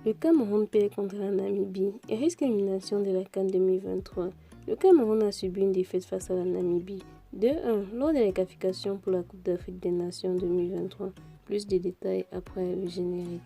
Le Cameroun perd contre la Namibie et risque l'élimination de la CAN 2023. Le Cameroun a subi une défaite face à la Namibie 2-1 lors de la qualification pour la Coupe d'Afrique des Nations 2023. Plus de détails après le générique.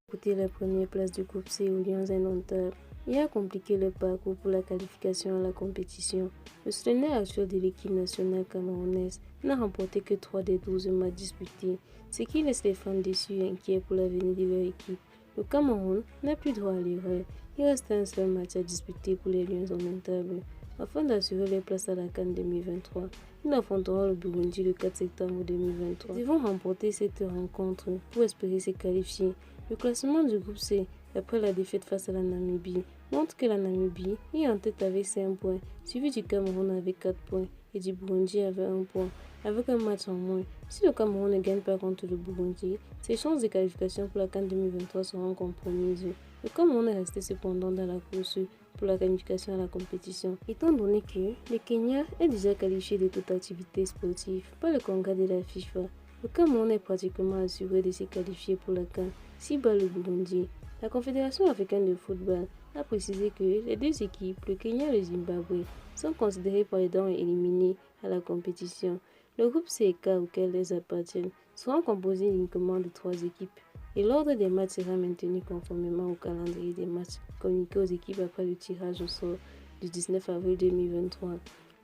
Écoutez la première place du groupe C aux Lions indomptables. Il a compliqué le parcours pour la qualification à la compétition. Le sélectionneur actuel de l'équipe nationale camerounaise n'a remporté que 3 des 12 matchs disputés, ce qui laisse les fans déçus et inquiets pour l'avenir de leur équipe. Le Cameroun n'a plus droit à l'erreur. Il reste un seul match à disputer pour les Lions indomptables. Afin d'assurer les places à la CAN 2023, il affrontera le Burundi le 4 septembre 2023. Ils vont remporter cette rencontre pour espérer se qualifier. Le classement du groupe C, après la défaite face à la Namibie, montre que la Namibie est en tête avec 5 points, suivi du Cameroun avec 4 points et du Burundi avec 1 point, avec un match en moins. Si le Cameroun ne gagne pas contre le Burundi, ses chances de qualification pour la CAN 2023 seront compromises. Le Cameroun est resté cependant dans la course pour la qualification à la compétition, étant donné que le Kenya est déjà qualifié de toute activité sportive par le congrès de la FIFA. Le Cameroun est pratiquement assuré de se qualifier pour la CAN si bat le Burundi. La Confédération africaine de football a précisé que les deux équipes, le Kenya et le Zimbabwe, sont considérées par les dents éliminées à la compétition. Le groupe CK auquel elles appartiennent sera composé uniquement de 3 équipes et l'ordre des matchs sera maintenu conformément au calendrier des matchs communiqué aux équipes après le tirage au sort du 19 avril 2023.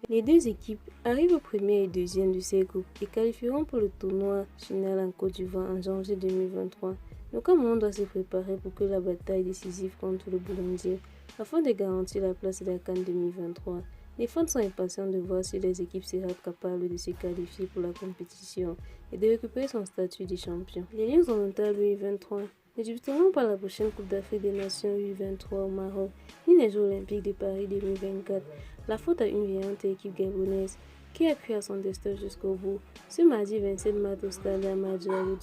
Les deux équipes arrivent premier et deuxième de ces groupes et qualifieront pour le tournoi final en Côte d'Ivoire en janvier 2023. Le Cameroun doit se préparer pour que la bataille décisive contre le Burundi afin de garantir la place de la CAN 2023. Les fans sont impatients de voir si les équipes seront capables de se qualifier pour la compétition et de récupérer son statut de champion. Les Lions indomptables U23 ne débuteront pas la prochaine Coupe d'Afrique des Nations U23 au Maroc, ni les Jeux Olympiques de Paris 2024. La faute à une vieillante équipe gabonaise qui a cru à son destin jusqu'au bout. Ce mardi 27 mars au stade Amadou Alou.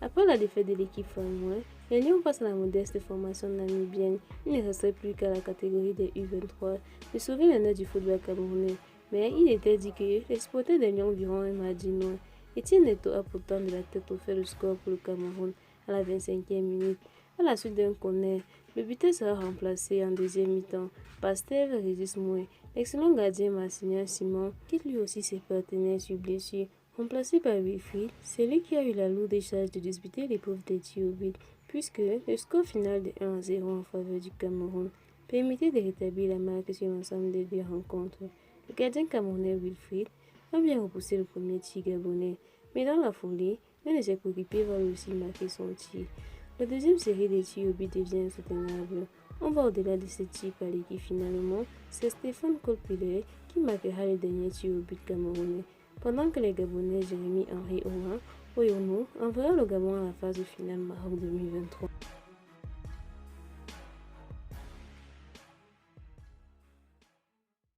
Après la défaite de l'équipe famoise, les Lions passent à la modeste formation namibienne. Il ne restait plus qu'à la catégorie des U23 de sauver l'honneur du football camerounais. Mais il était dit que les supporters des Lions verront un mardi noir. Etienne Neto a pourtant de la tête offert le score pour le Cameroun à la 25e minute. À la suite d'un corner, le buteur sera remplacé en deuxième mi-temps par Steve Régis Moué. L'excellent gardien Marcinian Simon quitte lui aussi ses partenaires sur blessure. Remplacé par Wilfried, c'est lui qui a eu la lourde charge de disputer l'épreuve des tirs au but, puisque le score final de 1-0 en faveur du Cameroun permettait de rétablir la marque sur l'ensemble des deux rencontres. Le gardien camerounais Wilfried a bien repoussé le premier tir gabonais, mais dans la foulée, l'un de ses coéquipiers va aussi marquer son tir. La deuxième série des tirs au but devient insoutenable. On va au-delà de ce tir par l'équipe finalement, c'est Stéphane Colpiller qui marquera le dernier tir au but camerounais, pendant que les Gabonais Jérémy Henry Oyono enverra le Gabon à la phase finale Maroc 2023.